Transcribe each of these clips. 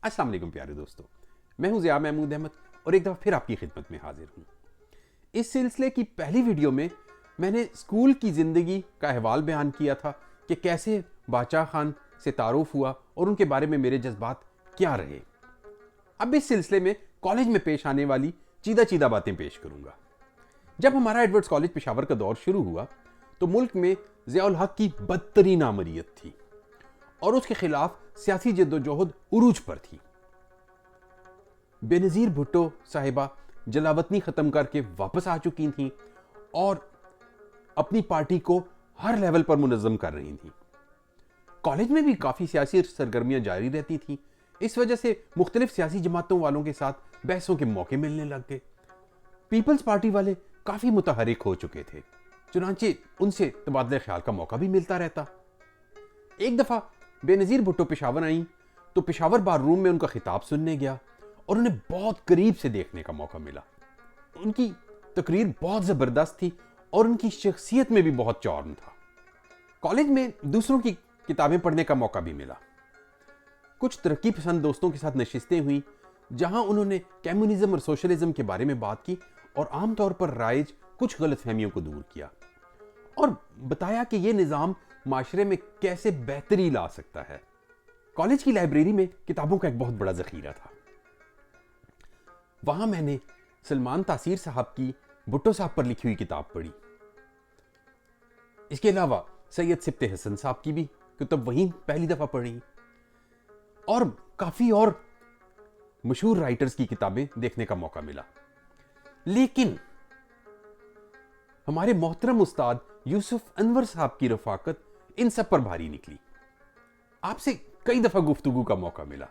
अस्सलाम वालेकुम प्यारे दोस्तों, मैं हूं ज़िया महमूद अहमद और एक दफ़ा फिर आपकी खिदमत में हाजिर हूं। इस सिलसिले की पहली वीडियो में मैंने स्कूल की ज़िंदगी का अहवाल बयान किया था कि कैसे बादशाह खान से तारुफ हुआ और उनके बारे में मेरे जज्बात क्या रहे। अब इस सिलसिले में कॉलेज में पेश आने वाली चीदा चीदा बातें पेश करूंगा। जब हमारा एडवर्ड्स कॉलेज पेशावर का दौर शुरू हुआ तो मुल्क में ज़ियाउल हक की बदतरीन आमरीत थी और उसके खिलाफ सियासी जद्दोजहद उरूज पर थी। बेनज़ीर भुट्टो साहिबा जलावतनी ख़त्म करके वापस आ चुकी थीं और अपनी पार्टी को हर लेवल पर मुनज़्ज़म कर रही थीं। कॉलेज में भी काफ़ी सियासी सरगर्मियां जारी रहती थीं। इस वजह से मुख्तलिफ सियासी जमातों वालों के साथ बहसों के मौके मिलने लग गए। पीपल्स पार्टी वाले काफ़ी मुतहरिक हो चुके थे, चुनांचे उनसे तबादले ख्याल का मौका भी मिलता रहता। एक दफ़ा बेनज़ीर भुट्टो पेशावर आई तो पेशावर बार रूम में उनका खिताब सुनने गया और उन्हें बहुत करीब से देखने का मौका मिला। उनकी तकरीर बहुत ज़बरदस्त थी और उनकी शख्सियत में भी बहुत चार्म था। कॉलेज में दूसरों की किताबें पढ़ने का मौका भी मिला। कुछ तरक्की पसंद दोस्तों के साथ नशिस्तें हुई जहां उन्होंने कम्युनिज्म और सोशलिज्म के बारे में बात की और आमतौर पर राइज कुछ गलतफहमियों को दूर किया और बताया कि यह निज़ाम माशरे में कैसे बेहतरी ला सकता है। कॉलेज की लाइब्रेरी में किताबों का एक बहुत बड़ा ज़ख़ीरा था। वहां मैंने सलमान तासीर साहब की भुट्टो साहब पर लिखी हुई किताब पढ़ी। इसके अलावा सैयद सिब्ते हसन साहब की भी किताब वहीं पहली दफा पढ़ी और काफी और मशहूर राइटर्स की किताबें देखने का मौका मिला। लेकिन हमारे मोहतरम उस्ताद यूसुफ अनवर साहब की रफाकत इन सब पर भारी निकली। आपसे कई दफा गुफ्तगू का मौका मिला।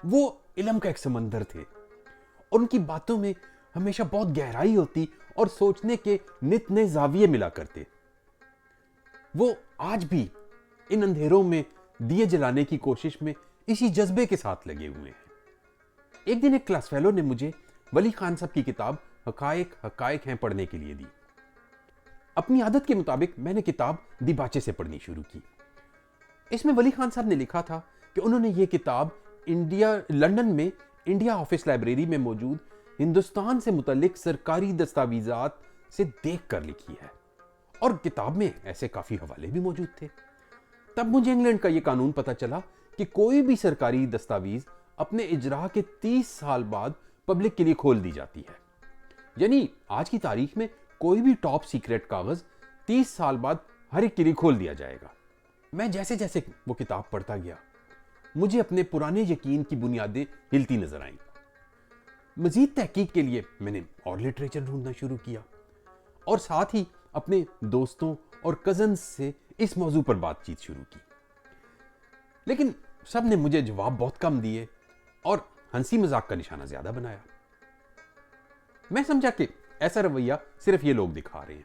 वो इल्म का एक समंदर थे और उनकी बातों में हमेशा बहुत गहराई होती और सोचने के नित नए जाविये मिला करते। वो आज भी इन अंधेरों में दिए जलाने की कोशिश में इसी जज्बे के साथ लगे हुए हैं। एक दिन एक क्लास फेलो ने मुझे वली खान साहब की किताब हकायक हकायक हैं पढ़ने के लिए दी। अपनी आदत के मुताबिक मैंने किताब दिबाचे से पढ़नी शुरू की। इसमें वली खान साहब ने लिखा था कि उन्होंने ये किताब लंदन में इंडिया ऑफिस लाइब्रेरी में मौजूद हिंदुस्तान से मुतल्लिक सरकारी दस्तावेजात से देख कर लिखी है और किताब में ऐसे काफी हवाले भी मौजूद थे। तब मुझे इंग्लैंड का यह कानून पता चला कि कोई भी सरकारी दस्तावेज अपने इजरा के 30 साल बाद पब्लिक के लिए खोल दी जाती है। यानी आज की तारीख में कोई भी टॉप सीक्रेट कागज 30 साल बाद हर एक के लिए खोल दिया जाएगा। मैं जैसे जैसे वो किताब पढ़ता गया मुझे अपने पुराने यकीन की बुनियादें हिलती नजर आईं। मजीद तहकीक के लिए मैंने और लिटरेचर ढूंढना शुरू किया और साथ ही अपने दोस्तों और कजन्स से इस मौजू पर बातचीत शुरू की। लेकिन सब ने मुझे जवाब बहुत कम दिए और हंसी मजाक का निशाना ज्यादा बनाया। मैं समझा कि ऐसा रवैया सिर्फ ये लोग दिखा रहे हैं,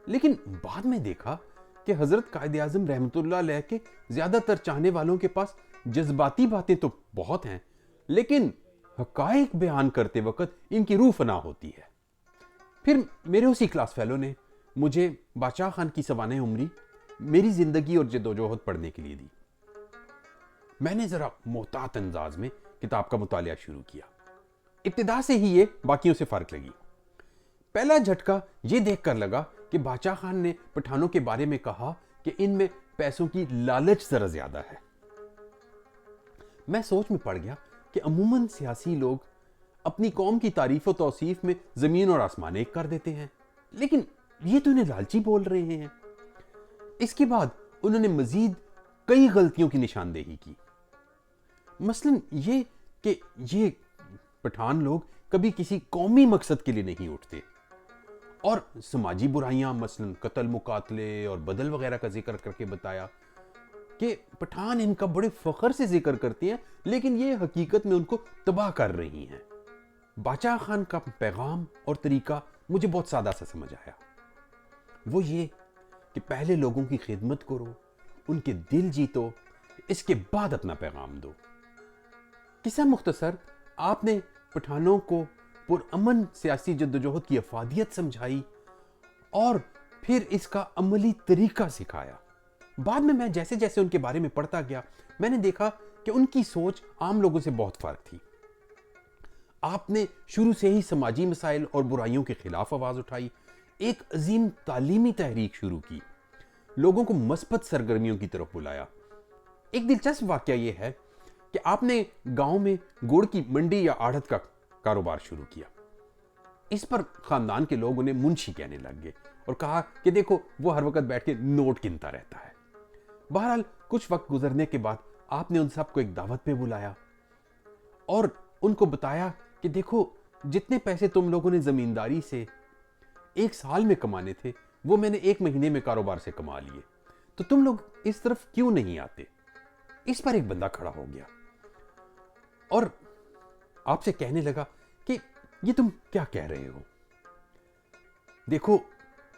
लेकिन बाद में देखा कि हजरत कायदे आज़म रहमतुल्लाह अलैह के ज्यादातर चाहने वालों के पास जज्बाती बातें तो बहुत हैं, लेकिन हकायक बयान करते वक्त इनकी रूह फना होती है। फिर मेरे उसी क्लास फेलो ने मुझे बादशाह खान की सवाने उम्री मेरी जिंदगी और जद्दोजहद पढ़ने के लिए दी। मैंने जरा मोहतात अंदाज में किताब का मुतालिया शुरू किया। इब्तिदा से ही ये बाकियों से फर्क लगी। पहला झटका ये देखकर लगा कि बादशाह खान ने पठानों के बारे में कहा कि इनमें पैसों की लालच जरा ज्यादा है। मैं सोच में पड़ गया कि अमूमन सियासी लोग अपनी कौम की तारीफ और तौसीफ में जमीन और आसमान एक कर देते हैं, लेकिन ये तो इन्हें लालची बोल रहे हैं। इसके बाद उन्होंने मजीद कई गलतियों की निशानदेही की। मसलन ये कि ये पठान लोग कभी किसी कौमी मकसद के लिए नहीं उठते और समाजी बुराइयां मसलन कत्ल मुकातले और बदल वगैरह का जिक्र करके बताया कि पठान इनका बड़े फख्र से जिक्र करती हैं, लेकिन ये हकीकत में उनको तबाह कर रही हैं। बादशाह खान का पैगाम और तरीका मुझे बहुत सादा सा समझ आया। वो ये कि पहले लोगों की खिदमत करो, उनके दिल जीतो, इसके बाद अपना पैगाम दो। किस्सा मुख्तसर, आपने पठानों को पुरअमन सियासी जद्दोजहद की अफादियत समझाई और फिर इसका अमली तरीका सिखाया। बाद में मैं जैसे जैसे उनके बारे में पढ़ता गया मैंने देखा کہ ان کی سوچ عام لوگوں سے بہت فرق تھی۔ آپ نے شروع سے ہی سماجی مسائل اور برائیوں کے خلاف آواز اٹھائی، ایک عظیم تعلیمی تحریک شروع کی، لوگوں کو مثبت سرگرمیوں کی طرف بلایا۔ ایک دلچسپ واقعہ یہ ہے کہ آپ نے گاؤں میں گڑ کی منڈی یا آڑھت کا کاروبار شروع کیا۔ اس پر خاندان کے لوگ انہیں منشی کہنے لگ گئے اور کہا کہ دیکھو وہ ہر وقت بیٹھ کے نوٹ گنتا رہتا ہے۔ بہرحال کچھ وقت گزرنے کے بعد آپ نے ان سب کو ایک دعوت پہ بلایا اور ان کو بتایا کہ دیکھو جتنے پیسے تم لوگوں نے زمینداری سے ایک سال میں کمانے تھے وہ میں نے ایک مہینے میں کاروبار سے کما لیے، تو تم لوگ اس طرف کیوں نہیں آتے؟ اس پر ایک بندہ کھڑا ہو گیا اور آپ سے کہنے لگا کہ یہ تم کیا کہہ رہے ہو؟ دیکھو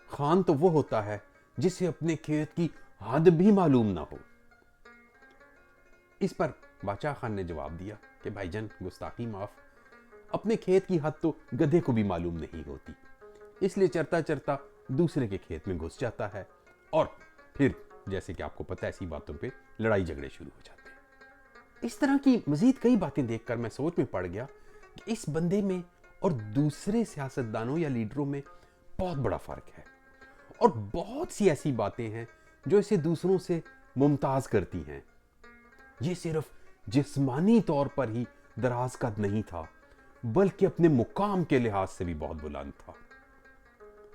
خان تو وہ ہوتا ہے جسے اپنے کھیت کی حد بھی معلوم نہ ہو۔ اس پر بادشاہ خان نے جواب دیا کہ بھائی جان گستاخی معاف، اپنے کھیت کی حد تو گدھے کو بھی معلوم نہیں ہوتی، اس لیے چرتا چرتا دوسرے کے کھیت میں گھس جاتا ہے اور پھر جیسے کہ آپ کو پتہ ہے ایسی باتوں پہ لڑائی جھگڑے شروع ہو جاتے ہیں۔ اس طرح کی مزید کئی باتیں دیکھ کر میں سوچ میں پڑ گیا کہ اس بندے میں اور دوسرے سیاستدانوں یا لیڈروں میں بہت بڑا فرق ہے، اور بہت سی ایسی باتیں ہیں جو اسے دوسروں سے ممتاز کرتی ہیں۔ یہ صرف جسمانی طور پر ہی دراز قد نہیں تھا بلکہ اپنے مقام کے لحاظ سے بھی بہت بلند تھا۔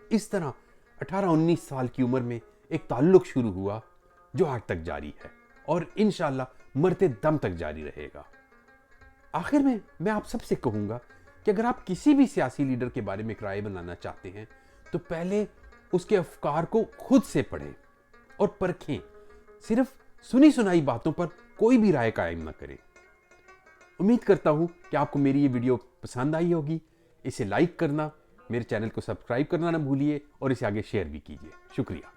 اس طرح 18-19 سال کی عمر میں ایک تعلق شروع ہوا جو آج تک جاری ہے اور انشاءاللہ مرتے دم تک جاری رہے گا۔ آخر میں آپ سب سے کہوں گا کہ اگر آپ کسی بھی سیاسی لیڈر کے بارے میں ایک رائے بنانا چاہتے ہیں تو پہلے اس کے افکار کو خود سے پڑھیں اور پرکھیں، صرف سنی سنائی باتوں پر کوئی بھی رائے قائم نہ کریں۔ امید کرتا ہوں کہ آپ کو میری یہ ویڈیو پسند آئی ہوگی۔ اسے لائک کرنا، میرے چینل کو سبسکرائب کرنا نہ بھولیے اور اسے آگے شیئر بھی کیجیے۔ شکریہ۔